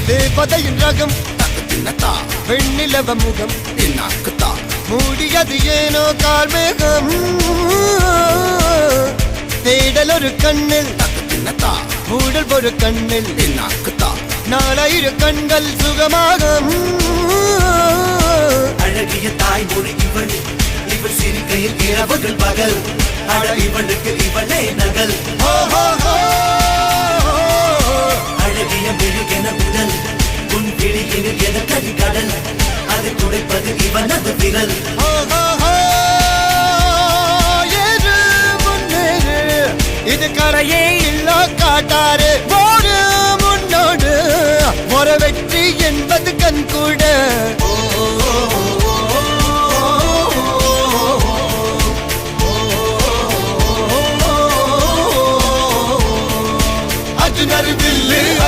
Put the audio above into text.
தேவதையின் ரகம் வெண்ணிலவ முகம் மூடியது ஏனோ கார்மேகம் தேடல் ஒரு கண்ணில் மூடல் ஒரு கண்ணில் நாலாயிர கண்கள் சுகமாக அழகிய தாய்மொழி இவள் இவள் சிரிக்கையில் இரவுகள் பகல் அழ இவளுக்கு இவளே நகல்